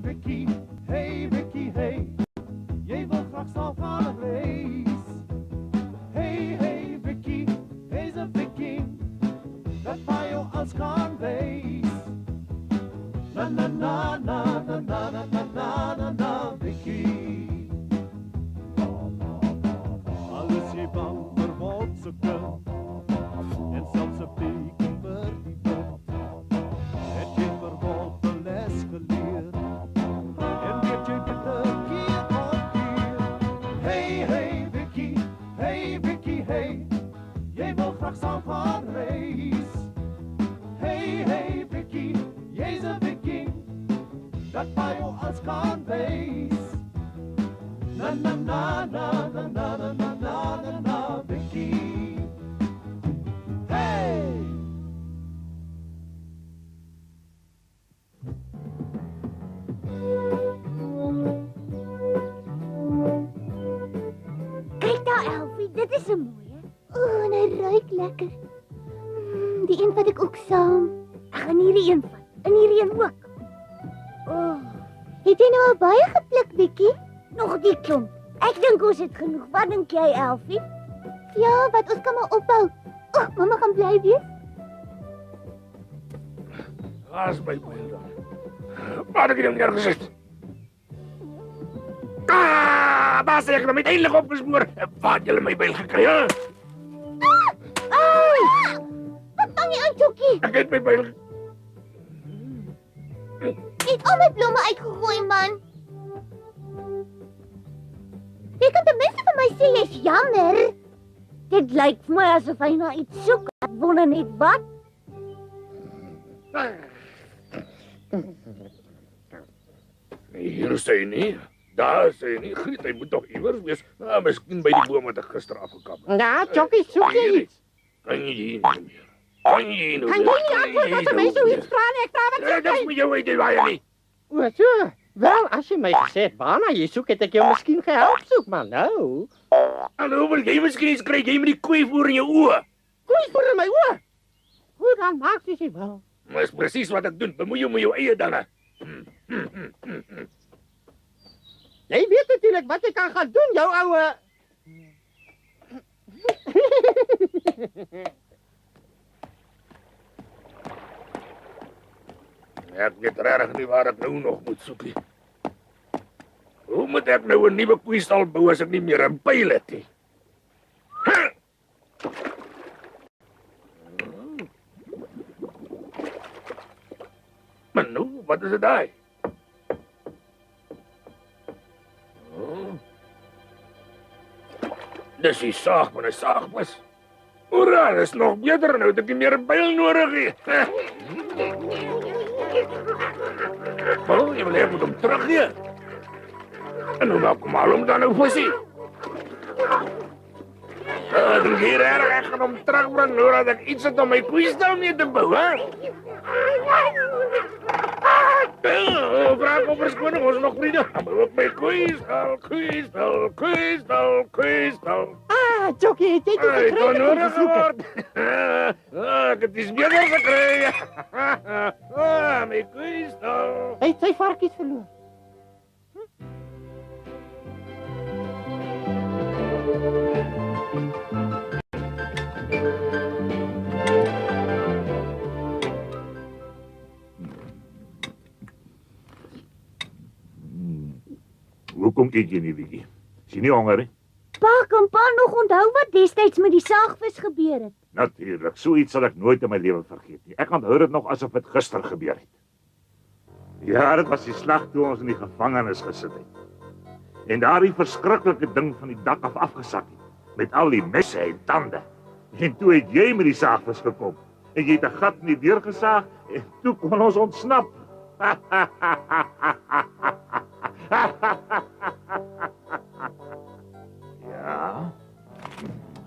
Vicky, hey Vicky, hey. Jy wil graag saam gaan op reis. Hey, hey Vicky, he's a Vicky. Dat vir jou als kan wees. Na na na na na na na na na na na Vicky. Alles jy bang vir wat se kan. En selfs 'n bietjie vir die wind. Het jy vir wat 'n les geleer. En weet jy beter keer op keer. Hey, hey Vicky, hey Vicky, hey. Jy wil graag saam gaan reis. Hey, hey Vicky, jy's 'n Vicky. Dat vir jou als kan wees. Na na na na na na na na na na na Vicky. Hey! Kyk daar, Elfie, dit is 'n mooie. O, en hy ruik lekker. Die een wat ek ook saam. Ek gaan hierdie een vat. En hierdie een ook. Het jy nou al baie gepluk, Vicky? Nog die klomp. Ek dink ons het genoeg. Wat dink jy, Elfie? Ja, wat ons kan maar opbou. Mamma gaan bly wees. Waar is my byl dan? Waar heb ik hem neergezet? Daar zeg ik hem uiteindelijk opgesmoord. Waar had jullie mijn byl gekregen? Wat vang jy aan, Jokie? Ik heb mijn byl. Jy het al my blomme uitgegooi, man. Jy kan ten minste vir my sê jy's jammer. Dit lyk vir my asof hy na iets soek. Ek wonder net wat. Hier sê nie. Daar sê nie. Griet, hy moet toch iewers wees. Miskien by die boom wat ek gister afgekap het. Ja, Jokie, soek jy iets? Kan jy hier nie meer? Kan jy hier nie meer? Kan jy nie antwoord as 'n mens so iets vra nie? Ek vra wat soek Dit jy? moet jou uit die waaier nie. O, so. Wel, as jy my gesê het waarna jy soek, het ek jou miskien gehelp soek, maar nou. Hallo, wil jy miskien iets kry? Jy met die koei voor in jou oë. Koei voor in my oë. Hoe dan maak jy wel? Maar is presies wat ek doen. Bemoei jou met jou eie dinge. Jy weet natuurlik wat jy kan gaan doen, jou oue. Ek weet regtig nie waar ek nou nog moet soek nie. Hoe moet ek nou 'n nuwe koeistal bou as ek nie meer 'n pyl het nie? Maar nou, wat is dit daai? Dis die saag van 'n saagmes. Hoera, dis nog beter nou, dat ek nie meer 'n pyl nodig het. Oh, jy wil hê ek moet hom teruggee. En hoe maak kom al om dan nou visie? Dan hier ek gaan hom terugbring, nou dat ek iets het om my koeistal mee te bou, hè? Vraag om verskoning, ons nog vriende. Dan bou ek my koeistal. Jokie, het jy dit Ek kan gekry? nodig geword. Ek het iets beter gekry. My koeistal. Hy het sy varkies verloor. Hoekom eet jy nie, Vicky? Is jy nie honger nie? Pa, kan pa nog onthou wat destyds met die saagvis gebeur het? Natuurlik, so iets sal ek nooit in my lewe vergeet nie. Ek onthou dit nog asof dit gister gebeur het. Ja, dit was die slag toe ons in die gevangenis gesit het. En daardie verskriklike ding van die dak af afgesak het, met al die messe en tande. En toe het jy met die saagvis gekom, en jy het 'n gat in die deur gesaag, en toe kon ons ontsnap. Ja,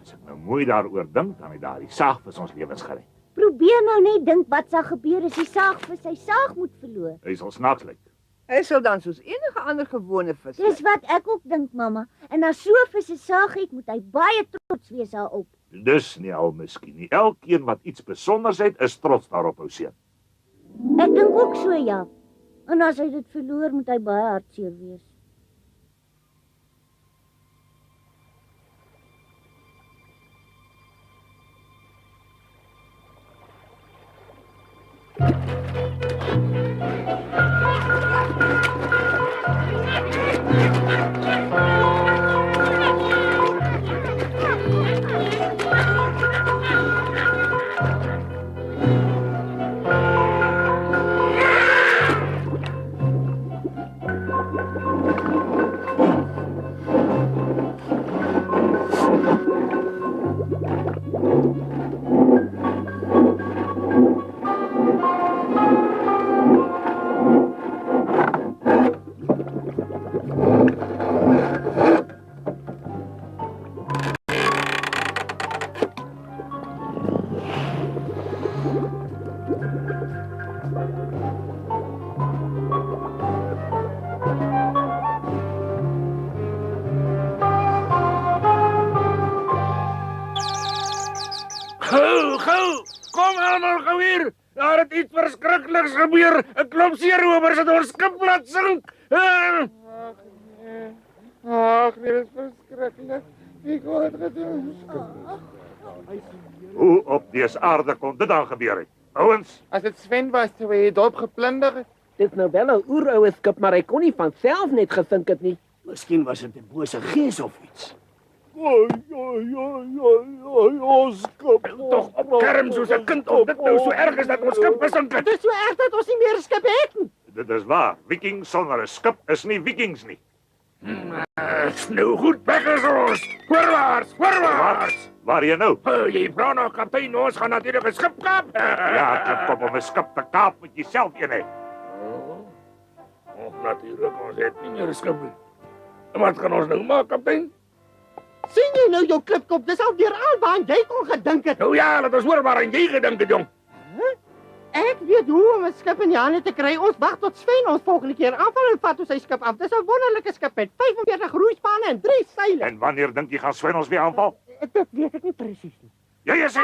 as ek nou mooi daaroor dink, dan het daardie saagvis ons lewens gered. Probeer nou net dink wat sal gebeur as die saagvis sy saag moet verloor. Hy sal snaaks lyk. Hy sal dan soos enige ander gewone vis Dis wat ek ook dink, mamma. En as so 'n vis 'n saag het, moet hy baie trots wees daarop. Dus nie al miskien nie. Elkeen wat iets besonders het, is trots daarop, ou seun. Ek dink ook so, ja. En as hy dit verloor, moet hy baie hartseer wees. Gou! Kom almal gou hier! Daar het iets verskrikliks gebeur. 'n Klomp seerowers het ons skip laat sink. Ag, dit is verskriklik. Ek wou dit gedoen. Hoe op dese aarde kon dit dan gebeur het? Ouens, As dit Sven was, sou hy het opgeplunder het. Dit nou wel 'n oeroue skip, maar hy kon nie van self net gesink het nie. Miskien was dit 'n bose gees of iets. ons skip. Tog op kerm soos 'n kind of dit nou so erg is dat ons skip gesink het. Dit is so erg dat ons nie meer 'n skip het nie. Dit is waar. Vikings sonder 'n skip is nie Vikings nie. Nou goed, weg is ons. Voorwaarts. Waar jy nou? Jy vra nog kaptein, ons gaan natuurlik 'n skip kaap. Ja, klip op om 'n skip te kaap moet jy self een hê. Natuurlik, ons het nie meer 'n skip nie. Wat kan ons nou maak, kaptein? Sien jy nou jou klipkop? Dis al weer al waar jy kon gedink het. Nou ja, laat ons hoor waar jy gedink het, jong. Ek weet hoe om 'n skip in die hande te kry. Ons wag tot Sven ons volgende keer aanval en vat ons sy skip af. Dis 'n wonderlike skip met 45 roeispanne en 3 seile. En wanneer dink jy gaan Sven ons weer aanval? Dit weet ek nie presies nie. Jy is hier.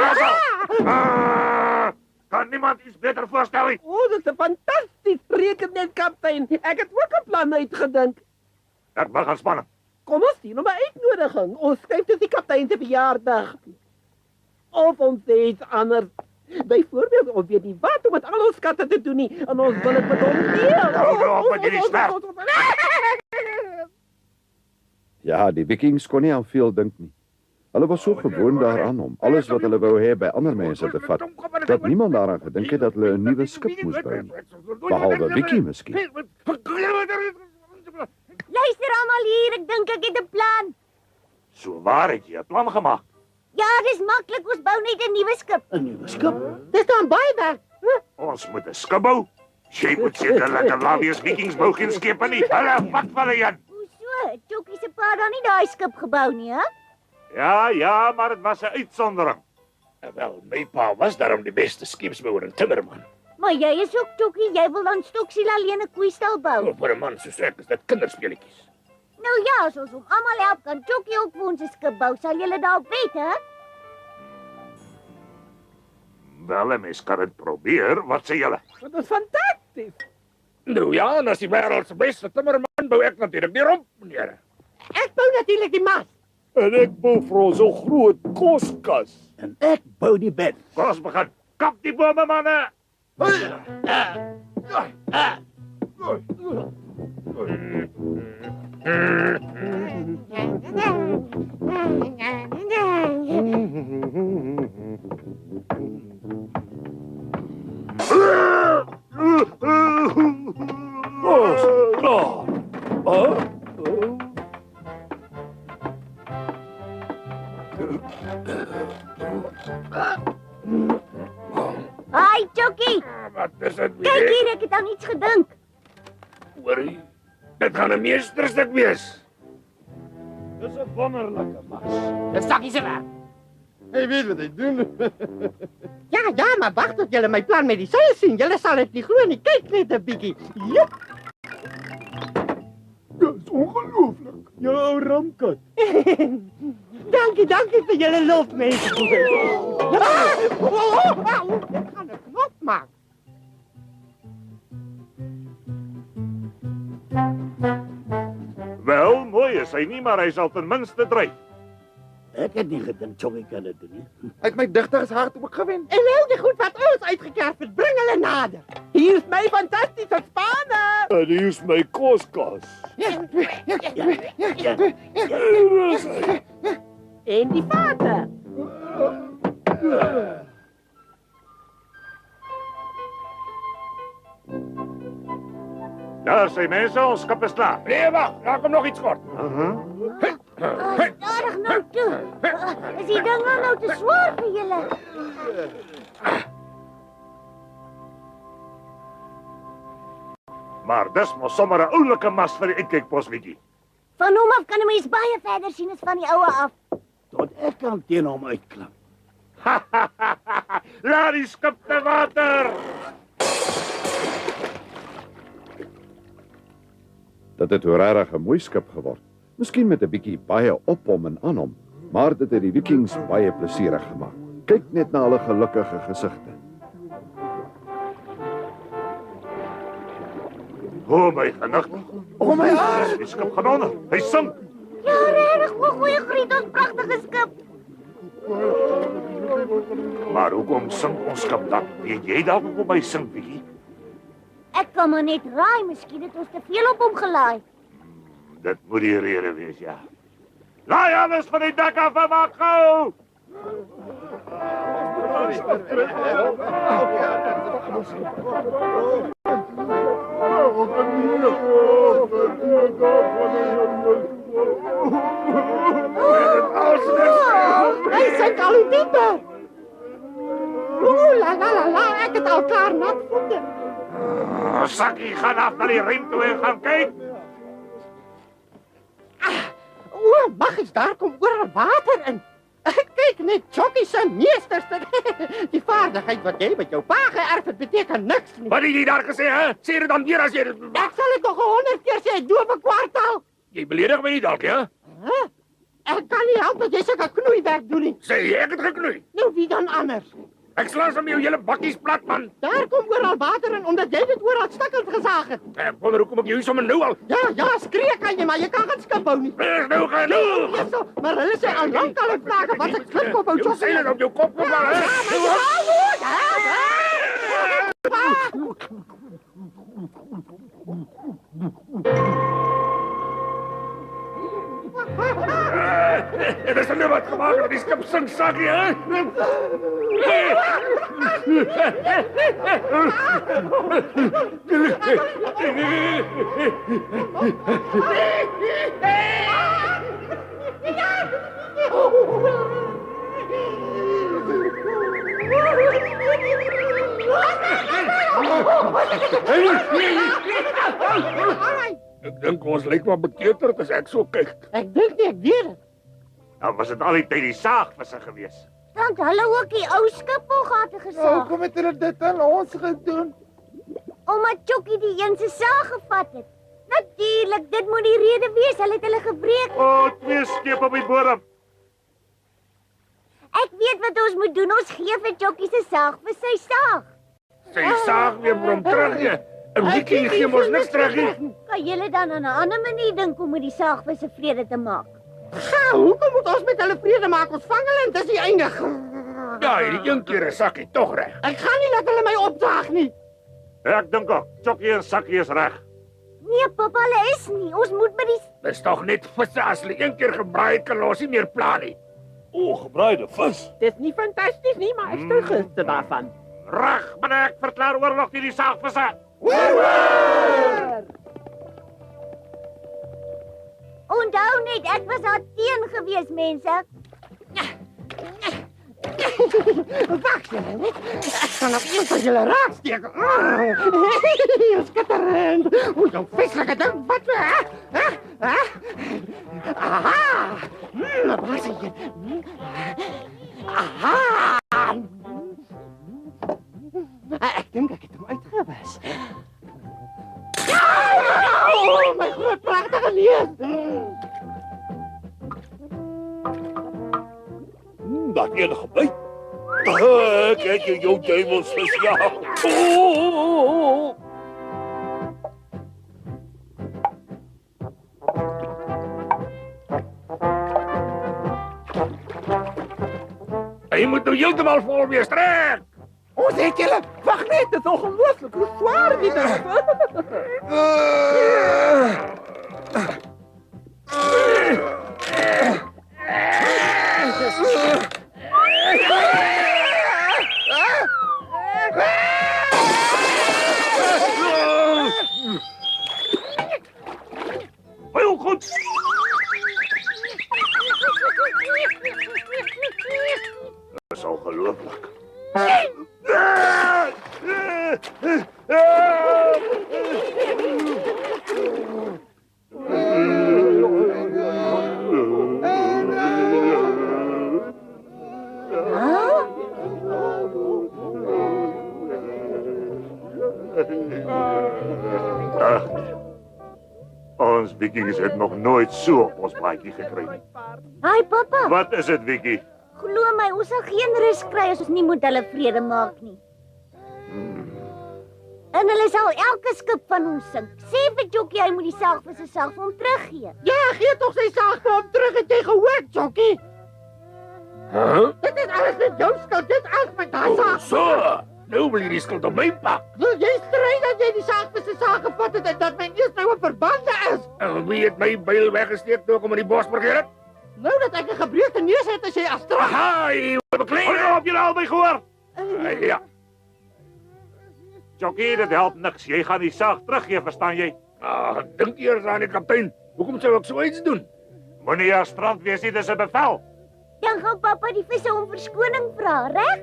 Kan niemand iets beter voorstel nie? Dit is 'n fantasties rekennet, kaptein. Ek het ook 'n plan uitgedink. Ek mag gaan spanne. Kom ons doen 'n uitnodiging. Ons skryf dit die kaptein se verjaardag. Of ons sê iets anders. Byvoorbeeld, ons weet nie wat om met al ons skatte te doen nie. En ons wil dit met hom deel. Nou, op met hierdie swerf. Ja, die Vikings kon nie aan veel dink nie. Hulle was so gewoond daaraan om alles wat hulle wou hê by ander mense te vat, dat niemand daaraan gedink het dat hulle 'n nuwe skip moes bou nie. Behalwe Vicky miskien. Luister almal hier, ek dink ek het 'n plan. So waar het jy 'n plan gemaak? Ja, dis maklik, ons bou net 'n nuwe skip. 'n Nuwe skip. Dis dan baie werk. Ons moet 'n skip bou. Jy moet sekerlik 'n labies Vikings bou geen skepe nie. Hulle vat vir hulle. Hoeso? Chokkie se pa het dan nie daai skip gebou nie, hè? Ja, maar dit was 'n uitsondering. Wel, my pa was daarom die beste skepsbouer en timmerman. Maar jy is ook Chokkie, jy wil dan Stoksiel alleen 'n koeistal bou. Vir 'n man soos ek is dit kinderspeletjies. Nou ja, as ons hom almal help, kan Chokkie ook vir ons 'n skip bou. Sal julle dalk weet, hè? Wel, 'n mens kan dit probeer. Wat sê julle? Dit is fantasties. Nou ja, en as die wêreld se beste timmerman bou ek natuurlik die romp, meneer. Ek bou natuurlik die mas. En ek bou vir ons 'n groot koskas. En ek bou die bed. Kom ons begin. Kap die bome, manne. Hi, Chokkie. Wat is dit Kyk weer? hier, ek het aan iets gedink. Hoorie, dit gaan 'n meesterstuk wees. Dis 'n wonderlike mas. Dit sakkie se werk. Hy weet wat hy doen. Ja, maar wag tot julle my plan met die seile sien. Julle sal dit nie glo nie. Kyk net 'n bietjie. Joep. Dis ongelooflik. Jou ou ramkat. Dankie vir julle lof, mense. Ek gaan 'n knop maak. is hy nie, maar hy sal ten minste dryf. Ek het nie gedink Chokkie kan dit doen nie. Hy het my digters hart ook gewen. En nou die goed wat ons uitgekerf het, bring hulle nader. Hier is my fantastiese spanne. En hier is my koskas. En die vader. Daar sy mense, ons skip is klaar. Nee, wag, daar kom nog iets kort. Stadig nou toe. Is die ding nou te swaar vir julle? Maar dis mos sommer 'n oulike mas vir die uitkykpos, Wiekie. Van hom af kan 'n mens baie verder sien as van die oue af. Tot ek kan teen hom uitklim. Laat die skip te water. Dit het regtig 'n mooi skip geword. Miskien met 'n bietjie baie op hom en aan hom, maar dit het die Vikings baie plesierig gemaak. Kyk net na hulle gelukkige gesigte. O my genigtig. O my haar. Die skip gaan onder. Hy sink. Ja, regtig, hoe goeie griet ons pragtige skip. Maar hoekom sink ons skip dan? Weet jy dalk hoekom hy sink, Wiekie? Ek kan maar net raai, miskien het ons te veel op hom gelaai. Dit moet die rede wees, ja. Laai alles van die dak af en maak gou! Hy sink al hoe dieper. La, ek het al klaar nat voete. Sakkie, gaan af na die rem toe en gaan kyk. O, maggies, daar kom oral water in. Kyk net, Chokkie se meesterstuk. Die vaardigheid wat jy met jou pa geërf het, beteken niks nie. Wat het jy daar gesê, hè? Sê dit dan weer as jy dit... Ek sal dit nog 100 keer sê, dowe kwartaal. Jy beledig my nie dalk, ja? Ek kan nie help dat jy sulke knoeiwerk doen nie. Sê jy ek het geknoei? Nou wie dan anders? Ek slaan sommer jou hele bakkies plat, man. Daar kom oral water in, omdat jy dit oral stukkend gesaag het. Ek wonder hoekom ek jou sommer nou al... Ja, skree kan jy, maar jy kan geen skip bou nie. Is nou genoeg. Ja, so, maar hulle sê al lank al in vrae wat ek skip op jou Jou Chokkie. seil is op jou kop geval, hè? Het is nou wat gemaakt dat die skip sink, Sakkie, hè? Ek dink ons lyk maar bekeerd as ek so kyk. Ek dink nie, ek weet het. Nou was dit al die tyd die saagvisse gewees. Dan het hulle ook die ou skipvolgate gesaag. Hoekom het hulle dit aan ons gedoen? Omdat Chokkie die een se saag gevat het. Natuurlik, dit moet die rede wees. Hulle het hulle gebreek. O, 2 skepe op die bodem. Ek weet wat ons moet doen. Ons gee vir Chokkie se saag vir sy saag. Sy saag weer vir hom terug, hè? En Wiekie gee mos niks terug nie. Kan julle dan aan 'n ander manier dink om met die saagvisse vrede te maak? Ja, hoekom moet ons met hulle vrede maak? Ons vang hulle en dis die einde. Ja, hierdie een keer is Sakkie tog reg. Ek gaan nie laat hulle my opdaag nie. Ek dink ook, Chokkie en Sakkie is reg. Nee, pappa, hulle is nie. Ons moet met die... Dis tog net visse as hulle een keer gebraai het, kan ons nie meer pla nie. O, gebraaide vis. Dis nie fantasties nie, maar ek stel gunste daarvan. Reg, maar ek verklaar oorlog teen die saagvisse. Onthou net, ek was daar teen gewees, mense. Wag julle net. Ek gaan nog een van julle raaksteek. Skitterend. O, jou vislike ding. Wat? Aha. Waar is jy? Aha. Ek dink ek het hom uitgewis. O, my groot pragtige lees. Dat enige byt. Kyk jy jou duivelsvis, ja. nou heeltemal vol wees. Trek! Ons het julle. Wag net, dit is ongelooflik hoe swaar dit is. Heel goed. Dat is ongelooflijk. Ons Vikings het nog nooit so op ons baadjie gekry nie. Hi pappa, Wat is dit, Vicky? glo my, ons sal geen rus kry as ons nie met hulle vrede maak nie. En hulle sal elke skip van ons sink. Sê vir Jockie hy moet die saagvis se saag vir hom teruggee. Ja, gee tog sy saag vir hom terug, het jy gehoor, Jockie? Huh? Dit is alles met jou skuld, dit is met daai saag. So, nou wil jy die skuld op my pak. Wil jy stry dat jy die saagvis se saag gevat het en dat my eers nou 'n verbande is? En wie het my byl weggesteek toe ek hom in die bos parkeer het? Nou dat ek 'n gebreekte neus het as jy as straf. Aha, jy beklein. Hou op, julle albei gehoor. Ja. Jockey, dit help niks. Jy gaan die saag teruggee, verstaan jy? Ag, dink eers aan die kaptein. Hoekom sou ek so iets doen? Moenie aan strand wees nie, dis 'n bevel. Dan gaan pappa die visse om verskoning vra, reg?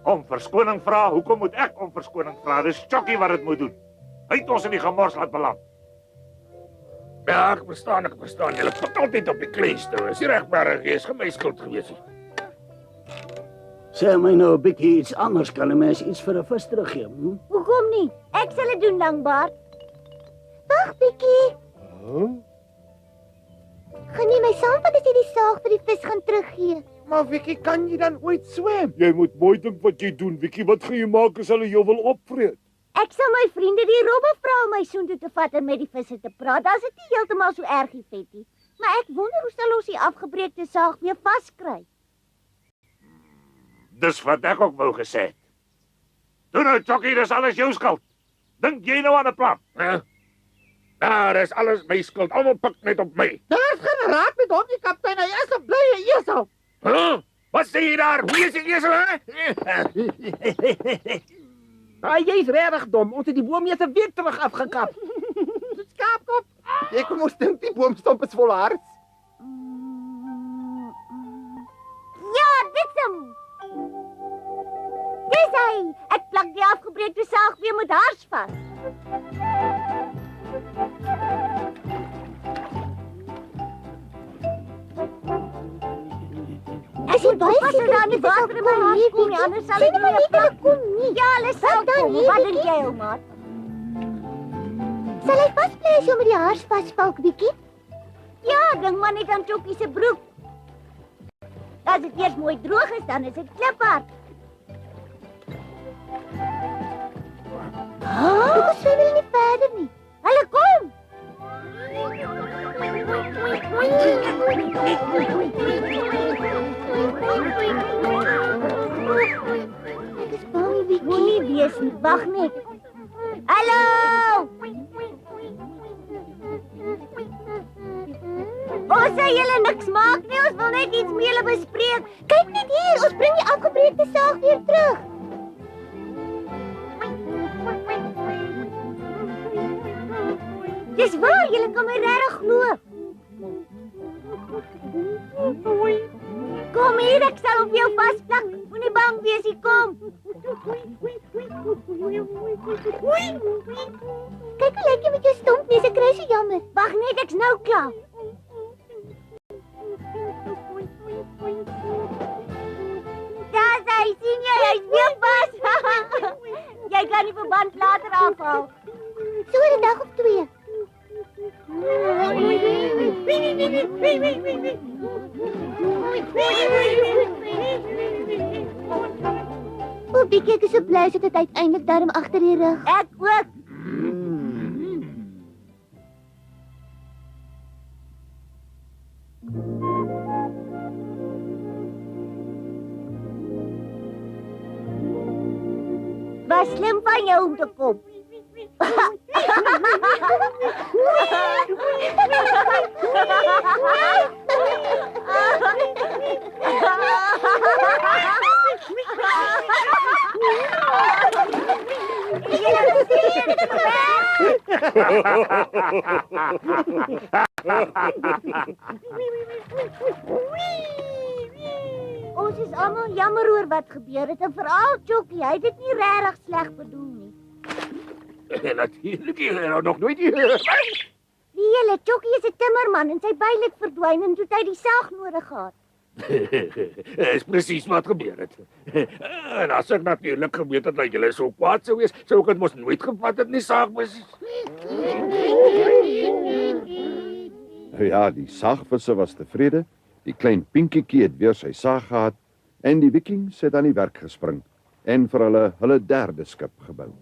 Om verskoning vra, hoekom moet ek om verskoning vra? Dis Jockey wat dit moet doen. Hy het ons in die gemors laat beland. Ja, ek verstaan. Julle pik altyd op die kleinste. Is nie regverdig, is my skuld gewees. Sê my nou 'n bietjie iets anders, kan 'n mens iets vir 'n vis teruggee? Hoekom nie? Ek sal dit doen, Langbaard. Wag, bietjie. Gaan jy my saamvat as jy die saag vir die vis gaan teruggee? Maar Vicky, kan jy dan ooit swem? Jy moet mooi dink wat jy doen, Vicky. Wat gaan jy maak as hulle jou wil opvreet? Ek sal my vriende die robbe vra om my soontoe te vat en met die visse te praat. Dan is dit nie heeltemal so erg nie, Vetty. Maar ek wonder hoe sal ons die afgebreekte saag weer vaskry? Dis wat ek ook wou gesê het. Toe nou, Jockey, dis alles jou skuld. Dink jy nou aan 'n plan? Ja, dis alles my skuld. Almal pik net op my. Daar's geen raad met hom nie, kaptein. Hy is 'n blye esel. Huh? Wat sê jy daar? Wie is die esel, hè? Jy's regtig dom. Ons het die boommeester weer terug afgekap. Skaapkop. Jy kom ons dink die boomstomp is vol hars. Ja, dit's hom. Dis hy. Ek plak die afgebreekte saag weer met hars vas. As jy baie seker dan die water in my hars kom, anders sal ek nie meer kom nie. Ja, hulle sal kom. Wat dink jy, ouma? Sal hy vasbly as jy met die hars vasvalk, Vicky? Ja, dink maar net aan Jockie se broek. As dit eers mooi droog is, dan is dit kliphard. Hoekom swem hulle nie verder nie? Hulle kom! Ek is bang, Vicky. Moenie wees nie, wag net. Hallo! Ons sê julle niks maak nie, ons wil net iets met julle bespreek. Kyk net hier, ons bring die afgebreekte saag weer terug. Dis waar, julle kan my regtig glo. Kom hier, ek sal op jou vasplak. Moenie bang wees, hier kom. Kyk hoe lyk jy met jou stomp neus, ek kry so jammer. Wag net, ek's nou klaar. Daar sy, sien jy, hy's weer vas. Jy kan die verband later afhaal. So 'n dag of 2. O, Bietjie, ek is so bly dat dit uiteindelik darm agter die rug. Ek ook. Was slim van jou om te kom. Ons is almal jammer oor wat gebeur het en veral Chokkie, hy het dit nie regtig sleg bedoel nie. Natuurlijk, jy het nog nooit gehoor. Die hele Chokkie is 'n timmerman en sy byl het verdwyn en toe het hy die saag nodig gehad. Is presies wat gebeur het. En as ek natuurlik geweet het dat julle so kwaad sou wees, sou ek dit mos nooit gevat het nie, saagvis. Ja, die saagvisse was tevrede, die klein Pinkietjie het weer sy saag gehad en die Vikings het aan die werk gespring en vir hulle derde skip gebou.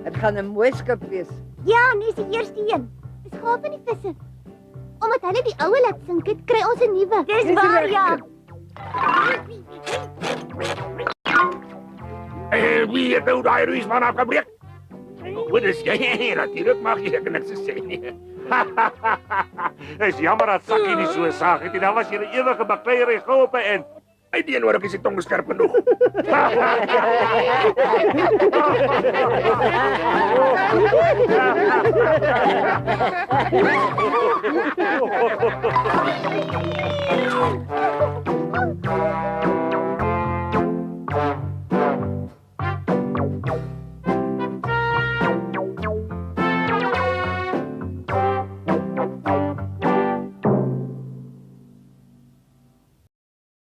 Dit gaan 'n mooi skip wees. Ja, nee, is die eerste een. Dis gaaf van die visse. Omdat hulle die oue laat sink het, kry ons 'n nuwe. Dis waar, ja. Wie het nou daai ruisman afgebreek? Wat is jy? Natuurlijk mag jy ek niks sê nie. Is jammer dat Sakkie nie so saag het nie. Dan was jy 'n ewige bakleierery gou op 'n end. Hy teenoor is die tong skerp genoeg.